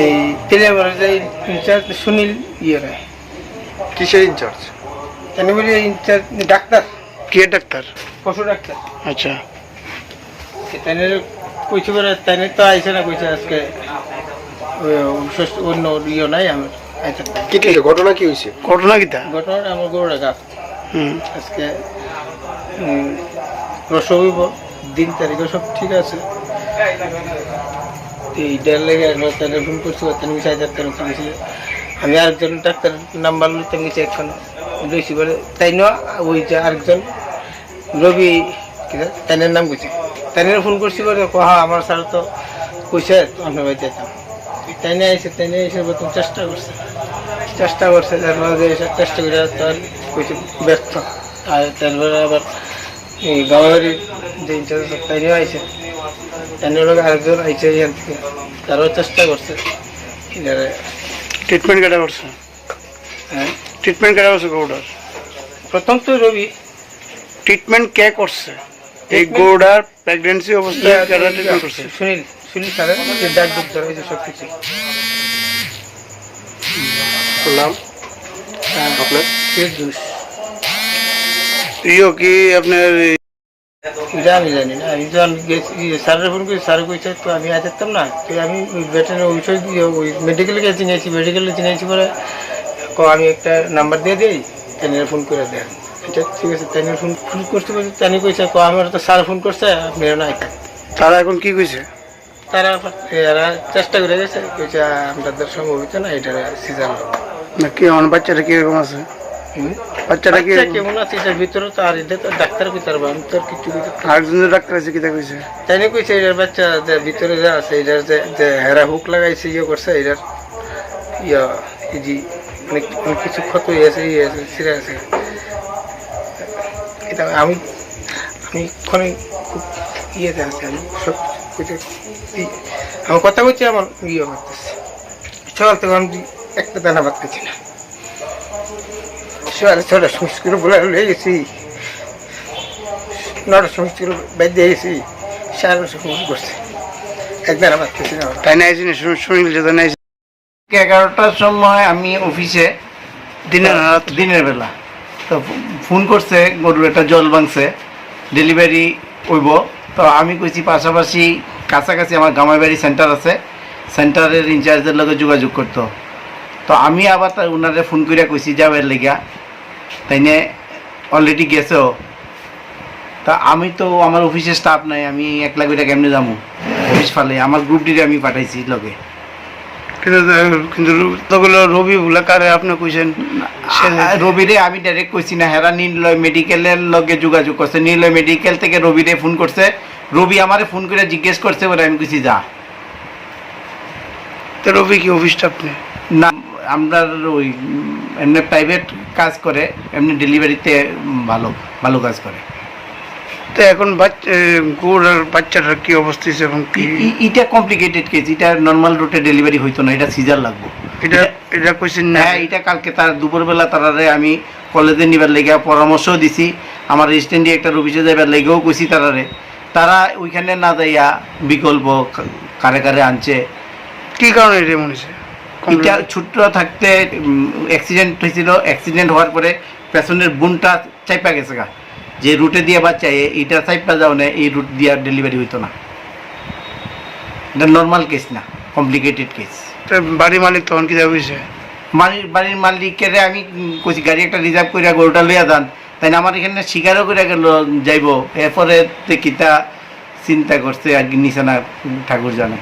এই তেলিয়াপাড়ার যে ইনচার্জ সুনীল ইয়ে কিসের ইনচার্জ? তেনে বলি ইনচার্জ ডাক্তার, কে ডাক্তার? পশু ডাক্তার। আচ্ছা, তাইনে কইছে বলে তাইনে তো আইসে না, কইছে আজকে অন্য ইয়ে নাই আমার আইতে। কি ঘটনা কি হয়েছে? ঘটনা কিটা? ঘটনা আমার গরুটা গাছ আজকে রস হইব, দিন তারিখও সব ঠিক আছে। এইটার লেগে তাহলে ফোন করছি, তেন গেছে 1000 গেছিল। আমি আরেকজন ডাক্তার নাম্বার তেন গেছি একখান লইছি বলে তাই না, ওই যে আরেকজন রবি তাইনের নাম কইছে, তাইনের ফোন করছি বলে হ্যাঁ আমার স্যার তো কইছে আপনার বাড়িতে যেতাম। তাইনে আইসে, তাইনে এসে প্রথম চেষ্টা করছে তার মাঝে এসে চেষ্টা করে তার কইছে ব্যর্থ। আর তারপরে আবার এই গাঁওয়ারির যে ইনচার্জ তাইনেও আইসে, তাইনের লোক আরেকজন আইসে এখান থেকে, তারাও চেষ্টা করছে। ট্রিটমেন্ট কেটা করছে? হ্যাঁ, ট্রিটমেন্ট কেটা করছে গৌড়ার? প্রথম তো রবি ট্রিটমেন্ট কে করছে এই গৌড়ার প্রেগন্যান্সি অবস্থায়? কেটা ট্রিটমেন্ট করছে? সুনীল স্যারের যে ডাক দুধ হয়েছে সব কিছু। নাম আপনার? ইয়ে কি আপনার? এটা আমি জানি না, আমি যখন স্যারের ফোন করি, স্যার কইছে তো আমি আসতাম না, তো আমি ভেটেরিনারি ঔষধ দিয়ে ওই মেডিকেলে গিয়ে চিনিয়েছি, মেডিকেলে চিনিয়েছি পরে আমি একটা নাম্বার দিয়ে দিই, তাই ফোন করে দেন। এটা ঠিক আছে, তাই ফোন করতে বলছি, তাই কইছে আমার তো স্যার ফোন করছে, আপনারা না আইতেন। তারা এখন কি কইছে? তারা এরা চেষ্টা করে গেছে, কইছে আমাদের সম্ভব হইতো না, এটা সিজন না। কি আমার বাচ্চাটা কিরকম আছে? বাচ্চাটা কি কেমন আছে এটার ভিতরে তো, আর এটা তো ডাক্তার ভিতরে আমি তো আর কিছু আরেকজনের ডাক্তার আছে কিতা কইছে? তাই না কইছে এটার বাচ্চা যে ভিতরে যা আছে, এটার যে হেরা হুক লাগাইছে ইয়ে করছে, এটার ইয়া এই যে অনেক কিছু ক্ষত হয়েছে, ইয়ে আছে, ছিঁড়ে আছে। এটা আমি ক্ষণে খুব ইয়েতে আছে, আমি সব কিছু আমার কথা বলছি, আমার ইয়ে করতেছে। সকাল থেকে আমি একটা দানা ভাত খাচ্ছি না, 6:30 সময় বলে লয়ে গেছি, 9টার সময় বাইর দিয়ে গেছি, 9:30 ফোন করছে, একদানা ভাত খাচ্ছি না। তাই না আইসি? শুনিল যে 11টার সময় আমি অফিসে, দিনের বেলা তো ফোন করছে, গরুর একটা জল ভাঙছে, ডেলিভারি হইব। তো আমি কইছি পাশাপাশি কাছাকাছি আমার গামাইবাড়ি সেন্টার আছে, সেন্টারের ইনচার্জের লগে যোগাযোগ করতো। তো আমি আবার ওনারে ফোন করিয়া কইছি যাবের লেগা, তাই নিয়ে অলরেডি গেছেও। তা আমি তো আমার অফিসে স্টাফ নাই, আমি একলা করে কেমনে যাবো অফিস ফালে, আমার গ্রুপ ডিরে আমি পাঠাইছি লগে। কিন্তু তখন রবি বলে কারে আপনি কইছেন? রবিরে আমি ডাইরেক্ট কইছি না, হেরা নীলয় মেডিকেলের লগে যোগাযোগ করছে, নীলয় মেডিকেল থেকে রবিরে ফোন করছে, রবি আমারে ফোন করে জিজ্ঞেস করছে বলে আমি কইছি যা। তো রবি কি অফিস স্টাফ নেই? না, আমরা ওই এমনি প্রাইভেট কাজ করে, এমনি ডেলিভারিতে ভালো কাজ করে। তো এখন গরুর বাচ্চাটার কি অবস্থা এবং কি? এটা কমপ্লিকেটেড কেস, এটা নর্মাল রুটে ডেলিভারি হইতো না, এটা সিজার লাগবো। এটা কইছেন না? হ্যাঁ, এটা কালকে তার দুপুরবেলা তারারে আমি কলেজে নিবার লেগে পরামর্শও দিছি, আমার রেজিস্ট্যান্টে একটা অফিসে যাবার লেগেও কইছি তারারে। তারা ওইখানে না যাইয়া বিকল্প কারে আনছে। কি কারণে এটা মনে হচ্ছে? এটা ছোট্ট থাকতে অ্যাক্সিডেন্ট হয়েছিল, অ্যাক্সিডেন্ট হওয়ার পরে পেছনের বুনটা চাইপা গেছে গা, যে রুটে দিয়ে বাচ্চা এইটা চাইপা যাও না, এই রুট দিয়ে ডেলিভারি হইতো না। এটা নর্মাল কেস না, কমপ্লিকেটেড কেস। বাড়ির মালিক তখন কি হয়েছে? বাড়ির মালিকের আমি কইছি গাড়ি একটা রিজার্ভ করে গরুটা লইয়া যান, তাই না আমার এখানে শিকারও করে গেল যাইব, এরপরে কিতা চিন্তা করছে আর কি নিশানা ঠাকুর জানে।